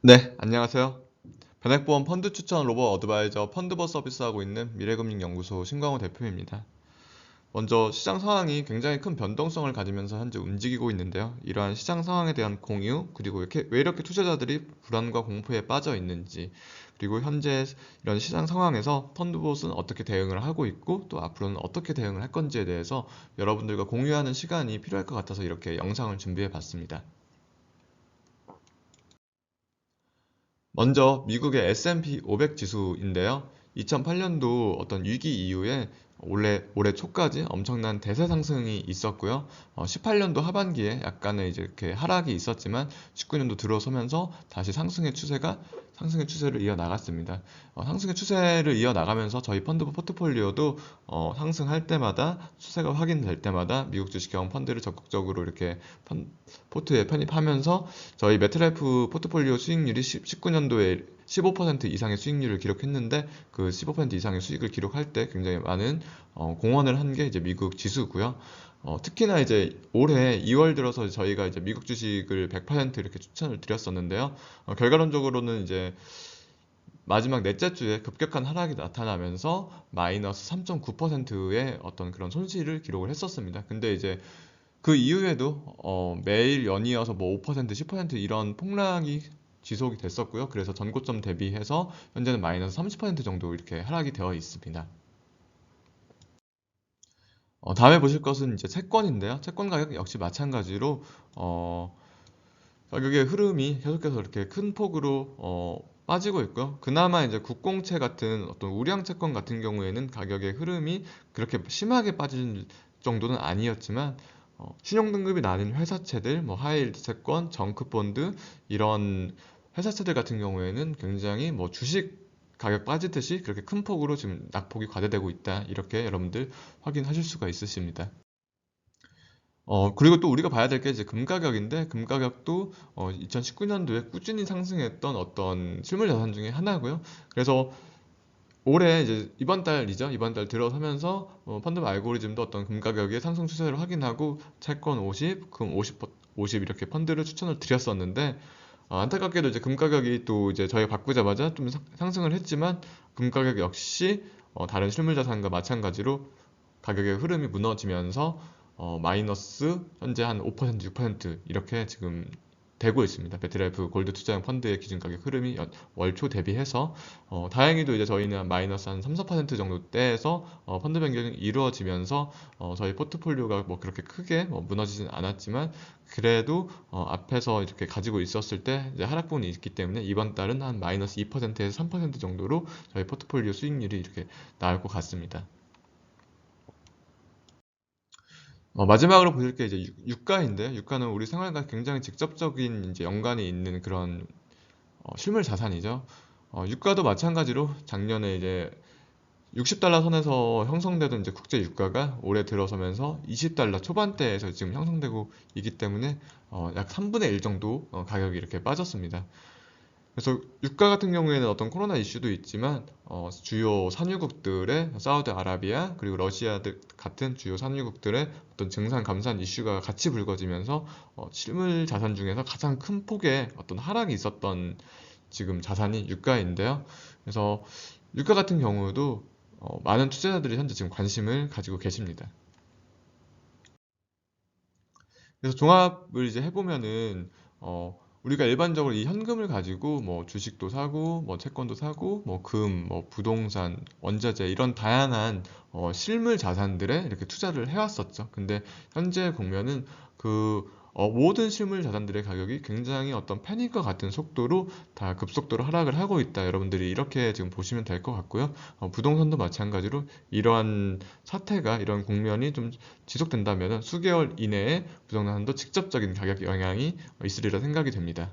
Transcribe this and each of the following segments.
네, 안녕하세요. 변액보험 펀드 추천 로봇 어드바이저 펀드버 서비스하고 있는 미래금융연구소 신광호 대표입니다. 먼저 시장 상황이 굉장히 큰 변동성을 가지면서 현재 움직이고 있는데요. 이러한 시장 상황에 대한 공유, 그리고 왜 이렇게 투자자들이 불안과 공포에 빠져 있는지, 그리고 현재 이런 시장 상황에서 펀드봇은 어떻게 대응을 하고 있고, 또 앞으로는 어떻게 대응을 할 건지에 대해서 여러분들과 공유하는 시간이 필요할 것 같아서 이렇게 영상을 준비해 봤습니다. 먼저 미국의 S&P 500 지수인데요. 2008년도 어떤 위기 이후에 올해 초까지 엄청난 대세 상승이 있었고요. 18년도 하반기에 약간의 이제 이렇게 하락이 있었지만 19년도 들어서면서 다시 상승의 추세를 이어나갔습니다. 상승의 추세를 이어나가면서 저희 펀드 포트폴리오도 상승할 때마다 추세가 확인될 때마다 미국 주식형 펀드를 적극적으로 이렇게 포트에 편입하면서 저희 메트라이프 포트폴리오 수익률이 19년도에 15% 이상의 수익률을 기록했는데 그 15% 이상의 수익을 기록할 때 굉장히 많은 공헌을 한 게 이제 미국 지수고요. 특히나 이제 올해 2월 들어서 저희가 이제 미국 주식을 100% 이렇게 추천을 드렸었는데요. 결과론적으로는 이제 마지막 넷째 주에 급격한 하락이 나타나면서 마이너스 3.9%의 어떤 그런 손실을 기록을 했었습니다. 근데 이제 그 이후에도 매일 연이어서 뭐 5%, 10% 이런 폭락이 지속이 됐었고요. 그래서 전고점 대비해서 현재는 마이너스 30% 정도 이렇게 하락이 되어 있습니다. 다음에 보실 것은 이제 채권인데요. 채권 가격 역시 마찬가지로 어, 가격의 흐름이 계속해서 이렇게 큰 폭으로 빠지고 있고요. 그나마 이제 국공채 같은 어떤 우량 채권 같은 경우에는 가격의 흐름이 그렇게 심하게 빠질 정도는 아니었지만 신용 등급이 낮은 회사채들, 뭐 하이힐드 채권, 정크본드 이런 회사채들 같은 경우에는 굉장히 뭐 주식 가격 빠지듯이 그렇게 큰 폭으로 지금 낙폭이 과대되고 있다. 이렇게 여러분들 확인하실 수가 있으십니다. 그리고 또 우리가 봐야 될 게 이제 금 가격인데, 금 가격도 2019년도에 꾸준히 상승했던 어떤 실물 자산 중에 하나고요. 그래서 올해 이제 이번 달 들어서면서 펀드 알고리즘도 어떤 금 가격의 상승 추세를 확인하고 채권 50, 금 50 이렇게 펀드를 추천을 드렸었는데, 안타깝게도 이제 금 가격이 또 이제 저희가 바꾸자마자 좀 상승을 했지만 금 가격 역시 다른 실물 자산과 마찬가지로 가격의 흐름이 무너지면서 마이너스 현재 한 5%, 6% 이렇게 지금 되고 있습니다. 배트라이프 골드 투자형 펀드의 기준 가격 흐름이 월초 대비해서 다행히도 이제 저희는 마이너스 한 3, 4% 정도대에서 펀드 변경이 이루어지면서 저희 포트폴리오가 뭐 그렇게 크게 뭐 무너지진 않았지만 그래도 앞에서 이렇게 가지고 있었을 때 이제 하락분이 있기 때문에 이번 달은 한 마이너스 2%에서 3% 정도로 저희 포트폴리오 수익률이 이렇게 나올 것 같습니다. 마지막으로 보실 게 이제 유가인데, 유가는 우리 생활과 굉장히 직접적인 이제 연관이 있는 그런 실물 자산이죠. 유가도 마찬가지로 작년에 이제 60달러 선에서 형성되던 이제 국제 유가가 올해 들어서면서 20달러 초반대에서 지금 형성되고 있기 때문에 약 3분의 1 정도 가격이 이렇게 빠졌습니다. 그래서 유가 같은 경우에는 어떤 코로나 이슈도 있지만 주요 산유국들의 사우디아라비아 그리고 러시아 등 같은 주요 산유국들의 어떤 증산 감산 이슈가 같이 불거지면서 실물 자산 중에서 가장 큰 폭의 어떤 하락이 있었던 지금 자산이 유가인데요. 그래서 유가 같은 경우도 많은 투자자들이 현재 지금 관심을 가지고 계십니다. 그래서 종합을 이제 해보면은 우리가 일반적으로 이 현금을 가지고 뭐 주식도 사고 뭐 채권도 사고 뭐 금, 뭐 부동산, 원자재 이런 다양한 실물 자산들에 이렇게 투자를 해왔었죠. 근데 현재 보면은 모든 실물 자산들의 가격이 굉장히 어떤 패닉과 같은 속도로 다 급속도로 하락을 하고 있다. 여러분들이 이렇게 지금 보시면 될 것 같고요. 부동산도 마찬가지로 이러한 사태가 이런 국면이 좀 지속된다면 수개월 이내에 부동산도 직접적인 가격 영향이 있으리라 생각이 됩니다.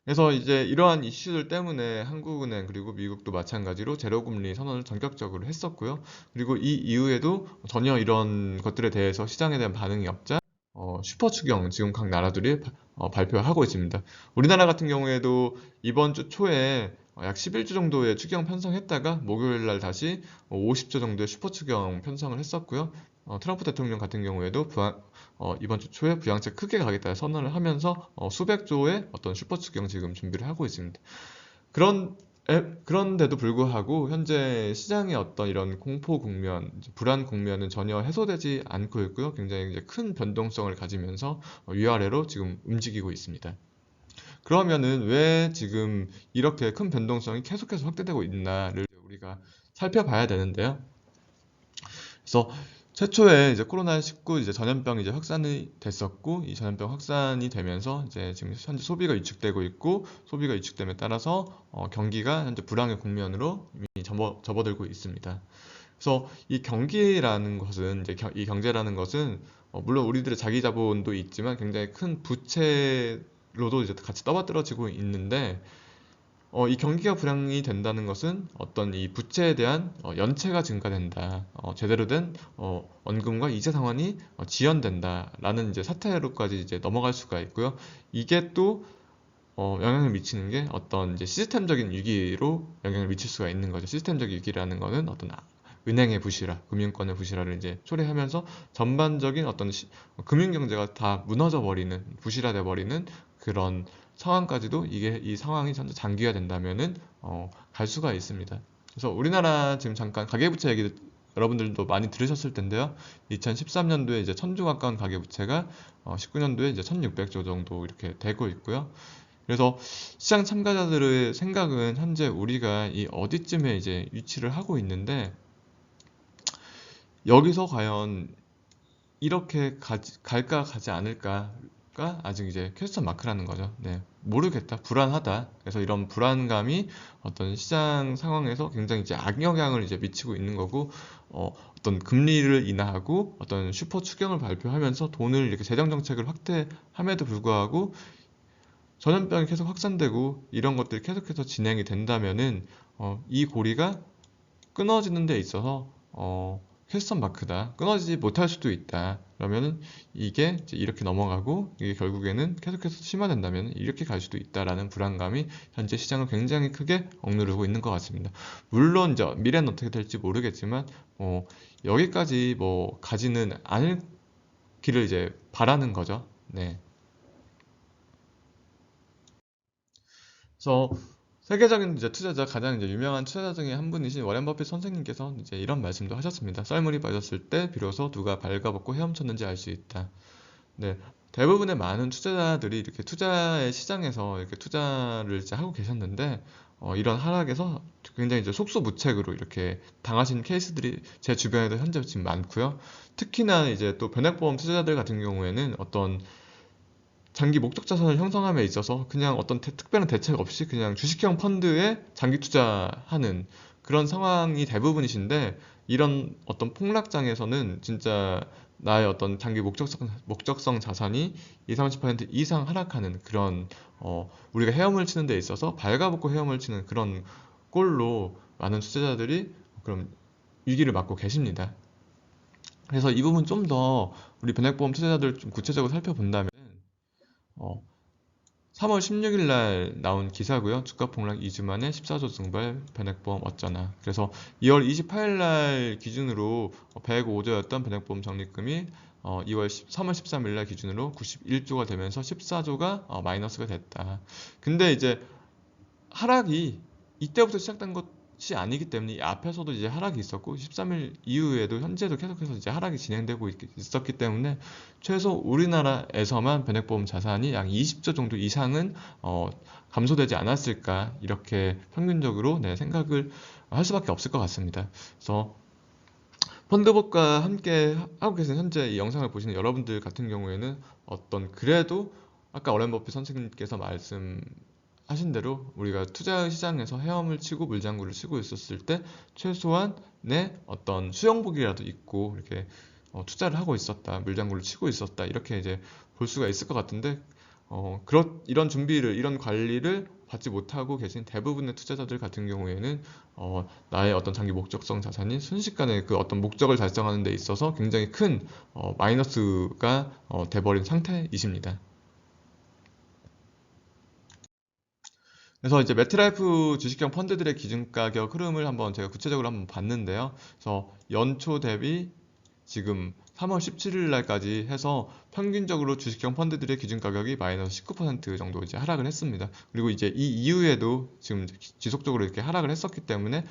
그래서 이제 이러한 이슈들 때문에 한국은행 그리고 미국도 마찬가지로 제로금리 선언을 전격적으로 했었고요. 그리고 이 이후에도 전혀 이런 것들에 대해서 시장에 대한 반응이 없자 슈퍼 추경 지금 각 나라들이 발표하고 있습니다. 우리나라 같은 경우에도 이번 주 초에 약 11주 정도의 추경 편성했다가 목요일 날 다시 50조 정도의 슈퍼 추경 편성을 했었고요. 트럼프 대통령 같은 경우에도 이번 주 초에 부양책 크게 가겠다 선언을 하면서 수백 조의 어떤 슈퍼 추경 지금 준비를 하고 있습니다. 그런데도 불구하고 현재 시장의 어떤 이런 공포 국면, 불안 국면은 전혀 해소되지 않고 있고요. 굉장히 이제 큰 변동성을 가지면서 위아래로 지금 움직이고 있습니다. 그러면은 왜 지금 이렇게 큰 변동성이 계속해서 확대되고 있나를 우리가 살펴봐야 되는데요. 그래서 최초에 이제 코로나19 이제 전염병이 이제 확산이 됐었고, 이 전염병 확산이 되면서 이제 지금 현재 소비가 위축되고 있고, 소비가 위축됨에 따라서 경기가 현재 불황의 국면으로 이미 접어들고 있습니다. 그래서 이 경기라는 것은 이제 이 경제라는 것은 물론 우리들의 자기 자본도 있지만 굉장히 큰 부채로도 이제 같이 떠받들어지고 있는데 이 경기가 불황이 된다는 것은 어떤 이 부채에 대한 연체가 증가된다. 제대로 된 원금과 이자 상환이 지연된다라는 이제 사태로까지 이제 넘어갈 수가 있고요. 이게 또 영향을 미치는 게 어떤 이제 시스템적인 위기로 영향을 미칠 수가 있는 거죠. 시스템적인 위기라는 거는 어떤 은행의 부실화, 금융권의 부실화를 이제 초래하면서 전반적인 어떤 금융 경제가 다 무너져 버리는, 부실화돼 버리는 그런 상황까지도 이 상황이 전체 장기화 된다면은 갈 수가 있습니다. 그래서 우리나라 지금 잠깐 가계부채 얘기 여러분들도 많이 들으셨을 텐데요. 2013년도에 이제 1000조 가까운 가계부채가 19년도에 이제 1600조 정도 이렇게 되고 있고요. 그래서 시장 참가자들의 생각은 현재 우리가 이 어디쯤에 이제 위치를 하고 있는데 여기서 과연 이렇게 갈까 가지 않을까가 아직 이제 퀘스천 마크라는 거죠. 네, 모르겠다, 불안하다. 그래서 이런 불안감이 어떤 시장 상황에서 굉장히 이제 악영향을 이제 미치고 있는 거고, 어떤 금리를 인하하고 어떤 슈퍼 추경을 발표하면서 돈을 이렇게 재정 정책을 확대함에도 불구하고 전염병이 계속 확산되고 이런 것들이 계속해서 진행이 된다면은 이 고리가 끊어지는 데 있어서 퀘스천 마크다. 끊어지지 못할 수도 있다. 그러면은 이게 이제 이렇게 넘어가고 이게 결국에는 계속해서 심화된다면 이렇게 갈 수도 있다라는 불안감이 현재 시장을 굉장히 크게 억누르고 있는 것 같습니다. 물론 이제 미래는 어떻게 될지 모르겠지만 여기까지 뭐 가지는 않을 길을 이제 바라는 거죠. 네. 그래서 세계적인 이제 투자자 가장 이제 유명한 투자자 중에 한 분이신 워렌 버핏 선생님께서 이제 이런 말씀도 하셨습니다. 썰물이 빠졌을 때 비로소 누가 발가벗고 헤엄쳤는지 알 수 있다. 네, 대부분의 많은 투자자들이 이렇게 투자의 시장에서 이렇게 투자를 이제 하고 계셨는데 이런 하락에서 굉장히 이제 속수무책으로 이렇게 당하신 케이스들이 제 주변에도 현재 지금 많고요. 특히나 이제 또 변액보험 투자자들 같은 경우에는 어떤 장기 목적 자산을 형성함에 있어서 그냥 어떤 특별한 대책 없이 그냥 주식형 펀드에 장기 투자하는 그런 상황이 대부분이신데 이런 어떤 폭락장에서는 진짜 나의 어떤 장기 목적성 자산이 20, 30% 이상 하락하는 그런 우리가 헤엄을 치는 데 있어서 발가벗고 헤엄을 치는 그런 꼴로 많은 투자자들이 그럼 위기를 맞고 계십니다. 그래서 이 부분 좀 더 우리 변액보험 투자자들 좀 구체적으로 살펴본다면 어, 3월 16일 날 나온 기사고요. 주가 폭락 2주 만에 14조 증발 변액보험 어쩌나. 그래서 2월 28일 날 기준으로 105조였던 변액보험 적립금이 3월 13일 날 기준으로 91조가 되면서 14조가 마이너스가 됐다. 근데 이제 하락이 이때부터 시작된 것이 아니기 때문에 이 앞에서도 이제 하락이 있었고 13일 이후에도 현재도 계속해서 이제 하락이 진행되고 있었기 때문에 최소 우리나라에서만 변액보험 자산이 약 20조 정도 이상은 감소되지 않았을까 이렇게 평균적으로 생각을 할 수밖에 없을 것 같습니다. 그래서 펀드복과 함께 하고 계신 현재 이 영상을 보시는 여러분들 같은 경우에는 어떤 그래도 아까 워렌 버핏 선생님께서 말씀하신 대로 우리가 투자 시장에서 헤엄을 치고 물장구를 치고 있었을 때 최소한 내 어떤 수영복이라도 입고 이렇게 투자를 하고 있었다, 물장구를 치고 있었다 이렇게 이제 볼 수가 있을 것 같은데 이런 준비를, 이런 관리를 받지 못하고 계신 대부분의 투자자들 같은 경우에는 나의 어떤 장기 목적성 자산이 순식간에 그 어떤 목적을 달성하는 데 있어서 굉장히 큰 마이너스가 돼버린 상태이십니다. 그래서 이제 메트라이프 주식형 펀드들의 기준 가격 흐름을 한번 제가 구체적으로 한번 봤는데요. 그래서 연초 대비 지금 3월 17일 날까지 해서 평균적으로 주식형 펀드들의 기준 가격이 마이너스 19% 정도 이제 하락을 했습니다. 그리고 이제 이 이후에도 지금 지속적으로 이렇게 하락을 했었기 때문에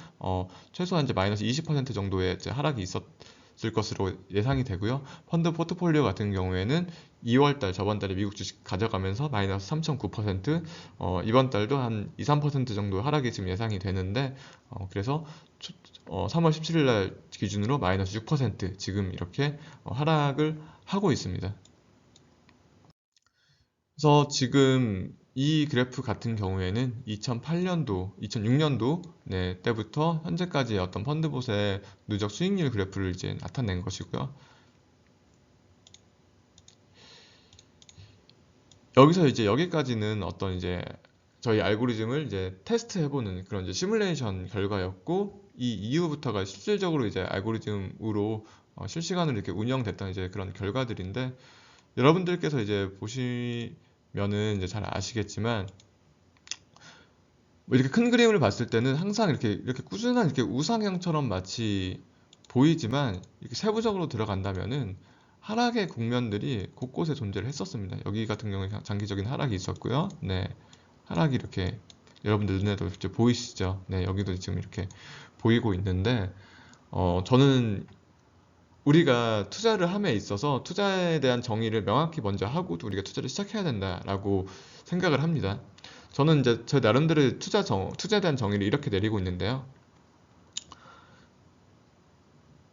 최소한 이제 마이너스 20% 정도의 이제 하락이 있었을 것으로 예상이 되고요. 펀드 포트폴리오 같은 경우에는 2월 달 저번 달에 미국 주식 가져가면서 마이너스 3.9%, 이번 달도 한 2, 3% 정도 하락이 지금 예상이 되는데, 그래서 3월 17일 날 기준으로 마이너스 6% 지금 이렇게 하락을 하고 있습니다. 그래서 지금 이 그래프 같은 경우에는 2008년도, 2006년도 때부터 현재까지 어떤 펀드봇의 누적 수익률 그래프를 이제 나타낸 것이고요. 여기서 이제 여기까지는 어떤 이제 저희 알고리즘을 이제 테스트해보는 그런 이제 시뮬레이션 결과였고, 이 이후부터가 실질적으로 이제 알고리즘으로 실시간으로 이렇게 운영됐던 이제 그런 결과들인데, 여러분들께서 이제 보시면은 이제 잘 아시겠지만, 뭐 이렇게 큰 그림을 봤을 때는 항상 이렇게 꾸준한 이렇게 우상향처럼 마치 보이지만, 이렇게 세부적으로 들어간다면은 하락의 국면들이 곳곳에 존재를 했었습니다. 여기 같은 경우에 장기적인 하락이 있었고요. 네, 하락이 이렇게 여러분들 눈에도 이렇게 보이시죠? 네, 여기도 지금 이렇게 보이고 있는데, 저는 우리가 투자를 함에 있어서 투자에 대한 정의를 명확히 먼저 하고 우리가 투자를 시작해야 된다라고 생각을 합니다. 저는 이제 제 나름대로 투자에 대한 정의를 이렇게 내리고 있는데요.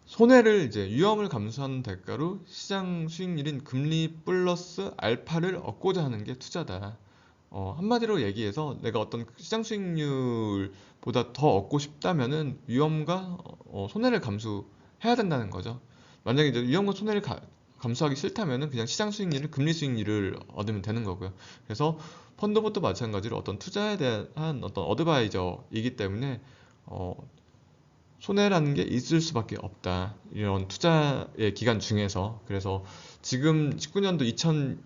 손해를 이제 위험을 감수하는 대가로 시장 수익률인 금리 플러스 알파를 얻고자 하는 게 투자다. 한마디로 얘기해서 내가 어떤 시장 수익률보다 더 얻고 싶다면은 위험과 손해를 감수해야 된다는 거죠. 만약에 이제 위험과 손해를 감수하기 싫다면은 그냥 시장 수익률을 금리 수익률을 얻으면 되는 거고요. 그래서 펀드부터 마찬가지로 어떤 투자에 대한 어떤 어드바이저이기 때문에 어, 손해라는 게 있을 수밖에 없다. 이런 투자의 기간 중에서. 그래서 지금 19년도,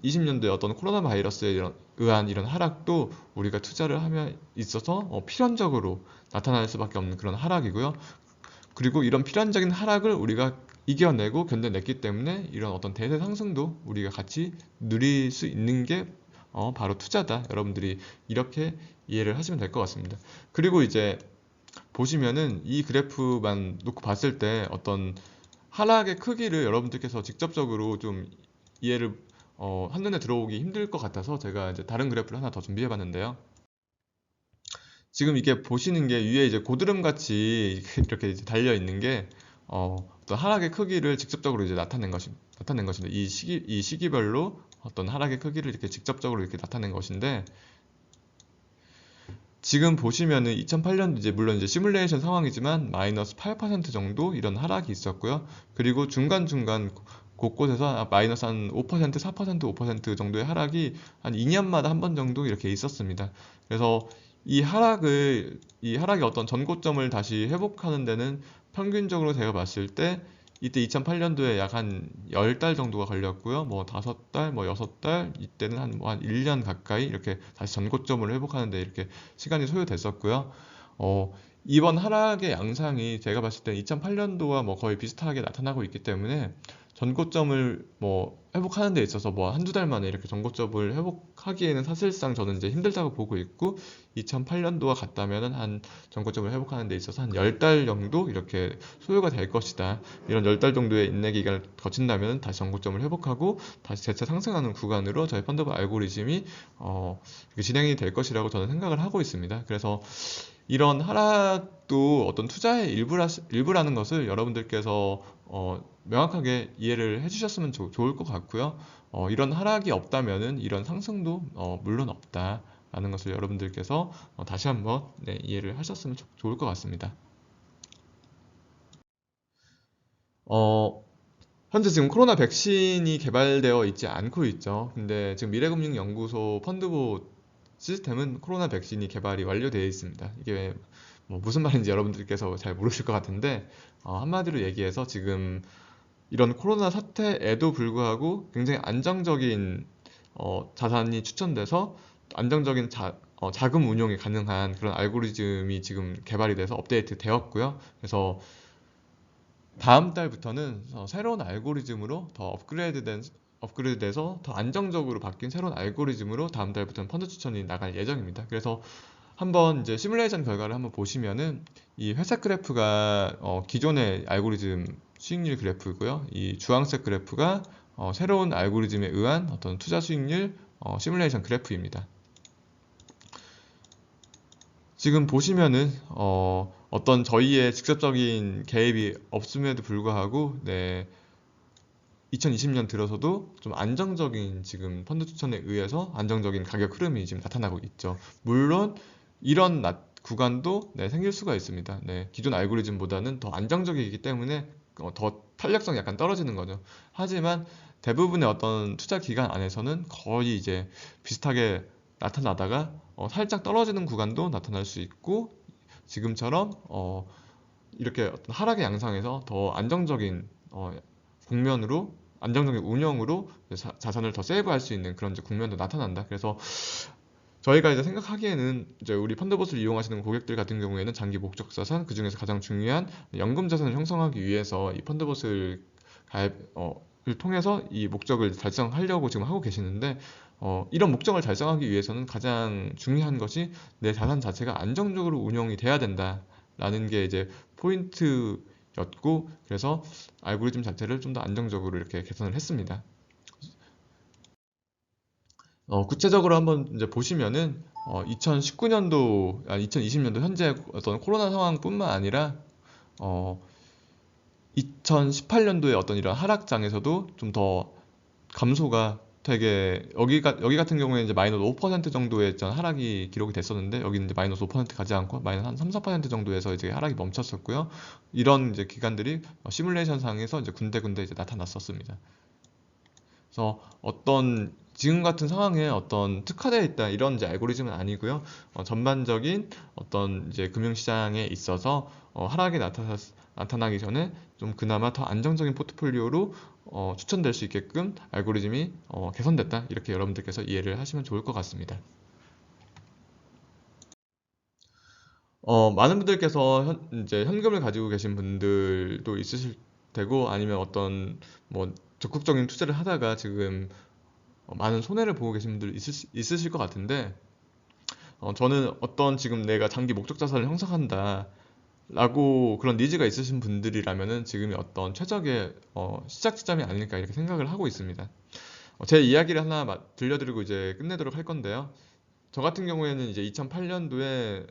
2020년도에 어떤 코로나 바이러스에 의한 이런 하락도 우리가 투자를 하면 있어서 필연적으로 나타날 수밖에 없는 그런 하락이고요. 그리고 이런 필연적인 하락을 우리가 이겨내고 견뎌냈기 때문에 이런 어떤 대세 상승도 우리가 같이 누릴 수 있는 게 바로 투자다. 여러분들이 이렇게 이해를 하시면 될 것 같습니다. 그리고 이제 보시면은 이 그래프만 놓고 봤을 때 어떤 하락의 크기를 여러분들께서 직접적으로 좀 이해를 한눈에 들어오기 힘들 것 같아서 제가 이제 다른 그래프를 하나 더 준비해 봤는데요. 지금 이게 보시는 게 위에 이제 고드름 같이 이렇게 이제 달려 있는 게 어떤 하락의 크기를 직접적으로 이제 나타낸 것인데, 이 시기별로 어떤 하락의 크기를 이렇게 직접적으로 이렇게 나타낸 것인데, 지금 보시면은 2008년도 이제 물론 이제 시뮬레이션 상황이지만 마이너스 8% 정도 이런 하락이 있었고요. 그리고 중간중간 곳곳에서 마이너스 한 5%, 4%, 5% 정도의 하락이 한 2년마다 한 번 정도 이렇게 있었습니다. 그래서 이 하락의 어떤 전고점을 다시 회복하는 데는 평균적으로 제가 봤을 때 이때 2008년도에 약 한 10달 정도가 걸렸고요. 뭐 5달, 뭐 6달, 이때는 한 1년 가까이 이렇게 다시 전고점을 회복하는데 이렇게 시간이 소요됐었고요. 이번 하락의 양상이 제가 봤을 때 2008년도와 뭐 거의 비슷하게 나타나고 있기 때문에 전고점을 뭐 회복하는 데 있어서 뭐 한두 달 만에 이렇게 전고점을 회복하기에는 사실상 저는 이제 힘들다고 보고 있고, 2008년도와 같다면은 한 전고점을 회복하는 데 있어서 한 10달 정도 이렇게 소요가 될 것이다. 이런 10달 정도의 인내 기간을 거친다면 다시 전고점을 회복하고 다시 재차 상승하는 구간으로 저희 펀드 알고리즘이 이렇게 진행이 될 것이라고 저는 생각을 하고 있습니다. 그래서 이런 하락도 어떤 투자의 일부라는 것을 여러분들께서 명확하게 이해를 해주셨으면 좋을 것 같고요. 이런 하락이 없다면은 이런 상승도 물론 없다라는 것을 여러분들께서 다시 한번 이해를 하셨으면 좋을 것 같습니다. 어, 현재 지금 코로나 백신이 개발되어 있지 않고 있죠. 근데 지금 미래금융연구소 펀드보 시스템은 코로나 백신이 개발이 완료되어 있습니다. 이게 뭐 무슨 말인지 여러분들께서 잘 모르실 것 같은데, 한마디로 얘기해서 지금 이런 코로나 사태에도 불구하고 굉장히 안정적인 자산이 추천돼서 안정적인 자금 운용이 가능한 그런 알고리즘이 지금 개발이 돼서 업데이트 되었고요. 그래서 다음 달부터는 새로운 알고리즘으로 더 업그레이드돼서 더 안정적으로 바뀐 새로운 알고리즘으로 다음 달부터는 펀드 추천이 나갈 예정입니다. 그래서 한번 이제 시뮬레이션 결과를 한번 보시면은 이 회색 그래프가 기존의 알고리즘 수익률 그래프고요. 이 주황색 그래프가 새로운 알고리즘에 의한 어떤 투자 수익률 시뮬레이션 그래프입니다. 지금 보시면은 어떤 저희의 직접적인 개입이 없음에도 불구하고 2020년 들어서도 좀 안정적인 지금 펀드 추천에 의해서 안정적인 가격 흐름이 지금 나타나고 있죠. 물론 이런 구간도 생길 수가 있습니다. 기존 알고리즘보다는 더 안정적이기 때문에 더 탄력성이 약간 떨어지는 거죠. 하지만 대부분의 어떤 투자 기간 안에서는 거의 이제 비슷하게 나타나다가 살짝 떨어지는 구간도 나타날 수 있고 지금처럼 이렇게 어떤 하락의 양상에서 더 안정적인 국면으로 안정적인 운영으로 자산을 더 세이브할 수 있는 그런 이제 국면도 나타난다. 그래서 저희가 이제 생각하기에는 이제 우리 펀드봇을 이용하시는 고객들 같은 경우에는 장기 목적 자산, 그 중에서 가장 중요한 연금 자산을 형성하기 위해서 이 펀드봇을 을 통해서 이 목적을 달성하려고 지금 하고 계시는데 이런 목적을 달성하기 위해서는 가장 중요한 것이 내 자산 자체가 안정적으로 운영이 돼야 된다라는 게 이제 포인트였고 그래서 알고리즘 자체를 좀 더 안정적으로 이렇게 개선을 했습니다. 구체적으로 한번 이제 보시면은 2019년도, 2020년도 현재 어떤 코로나 상황뿐만 아니라 어, 2018년도에 어떤 이런 하락장에서도 좀 더 감소가 되게 여기 같은 경우에 이제 마이너스 5% 정도의 어떤 하락이 기록이 됐었는데 여기는 이제 마이너스 5% 가지 않고 마이너스 한 3, 4% 정도에서 이제 하락이 멈췄었고요. 이런 이제 기간들이 시뮬레이션 상에서 이제 군데군데 이제 나타났었습니다. 그래서 어떤 지금 같은 상황에 어떤 특화되어 있다 이런 이제 알고리즘은 아니고요. 전반적인 어떤 이제 금융시장에 있어서 나타나기 전에 좀 그나마 더 안정적인 포트폴리오로 추천될 수 있게끔 알고리즘이 개선됐다 이렇게 여러분들께서 이해를 하시면 좋을 것 같습니다. 많은 분들께서 이제 현금을 가지고 계신 분들도 있으실 테고 아니면 어떤 뭐 적극적인 투자를 하다가 지금 많은 손해를 보고 계신 분들 있으실 것 같은데 저는 어떤 지금 내가 장기 목적 자산을 형성한다 라고 그런 니즈가 있으신 분들이라면은 지금이 어떤 최적의 시작 지점이 아닐까 이렇게 생각을 하고 있습니다. 제 이야기를 하나 들려드리고 이제 끝내도록 할 건데요. 저 같은 경우에는 이제 2008년도에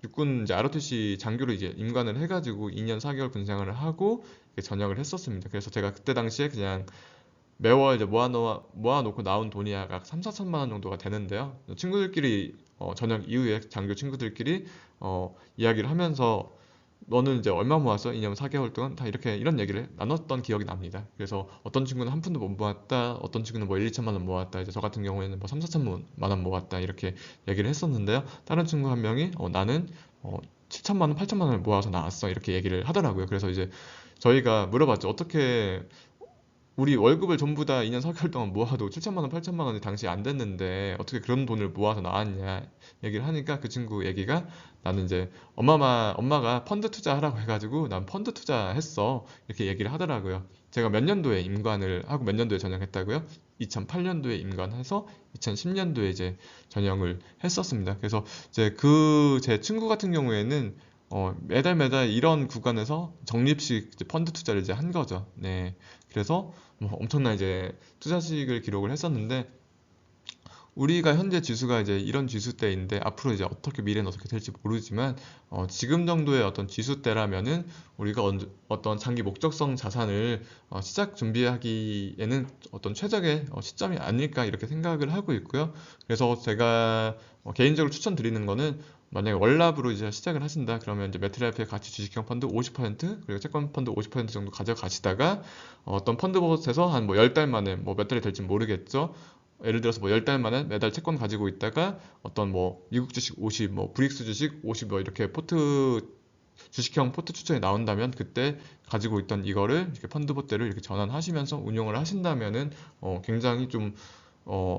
육군 이제 ROTC 장교로 이제 임관을 해가지고 2년 4개월 군 생활을 하고 전역을 했었습니다. 그래서 제가 그때 당시에 그냥 매월 이제 모아놓고 나온 돈이 약 3, 4천만 원 정도가 되는데요. 친구들끼리 저녁 이후에 장교 친구들끼리 이야기를 하면서 너는 이제 얼마 모았어? 2년 4개월 동안 다 이렇게 이런 얘기를 나눴던 기억이 납니다. 그래서 어떤 친구는 한 푼도 못 모았다, 어떤 친구는 뭐 1, 2천만 원 모았다, 이제 저 같은 경우에는 뭐 3, 4천만 원 모았다 이렇게 얘기를 했었는데요. 다른 친구 한 명이 나는 7천만 원, 8천만 원을 모아서 나왔어 이렇게 얘기를 하더라고요. 그래서 이제 저희가 물어봤죠. 어떻게 우리 월급을 전부 다 2년 4개월 동안 모아도 7천만 원, 8천만 원이 당시 안 됐는데 어떻게 그런 돈을 모아서 나왔냐 얘기를 하니까 그 친구 얘기가 나는 이제 엄마가 펀드 투자하라고 해가지고 난 펀드 투자했어 이렇게 얘기를 하더라고요. 제가 몇 년도에 임관을 하고 몇 년도에 전역했다고요? 2008년도에 임관해서 2010년도에 이제 전역을 했었습니다. 그래서 이제 제 친구 같은 경우에는 매달 매달 이런 구간에서 적립식 이제 펀드 투자를 이제 한 거죠. 네. 그래서 뭐 엄청난 이제 투자식을 기록을 했었는데 우리가 현재 지수가 이제 이런 지수대인데 앞으로 이제 어떻게 미래는 어떻게 될지 모르지만 지금 정도의 어떤 지수대라면은 우리가 어떤 장기 목적성 자산을 시작 준비하기에는 어떤 최적의 시점이 아닐까 이렇게 생각을 하고 있고요. 그래서 제가 개인적으로 추천드리는 거는 만약에 월납으로 이제 시작을 하신다 그러면 이제 매트라이프의 가치 주식형 펀드 50% 그리고 채권 펀드 50% 정도 가져가시다가 어떤 펀드봇에서 한 뭐 10달 만에 뭐 몇 달이 될지 모르겠죠. 예를 들어서 뭐 10달 만에 매달 채권 가지고 있다가 어떤 뭐 미국 주식 50, 뭐 브릭스 주식 50 뭐 이렇게 주식형 포트 추천이 나온다면 그때 가지고 있던 이거를 이렇게 펀드봇대로 이렇게 전환하시면서 운용을 하신다면은 굉장히 좀 어,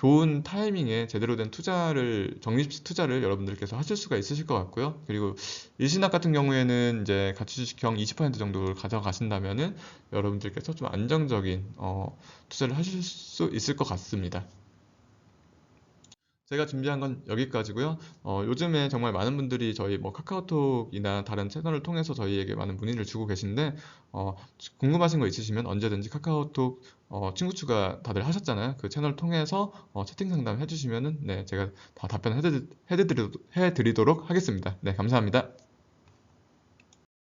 좋은 타이밍에 제대로 된 투자를, 적립식 투자를 여러분들께서 하실 수가 있으실 것 같고요. 그리고 일신학 같은 경우에는 이제 가치주식형 20% 정도를 가져가신다면은 여러분들께서 좀 안정적인 투자를 하실 수 있을 것 같습니다. 제가 준비한 건 여기까지고요. 요즘에 정말 많은 분들이 저희 뭐 카카오톡이나 다른 채널을 통해서 저희에게 많은 문의를 주고 계신데, 궁금하신 거 있으시면 언제든지 카카오톡 친구 추가 다들 하셨잖아요. 그 채널 통해서 채팅 상담 해주시면은 네, 제가 다 답변 해드리도록 하겠습니다. 네, 감사합니다.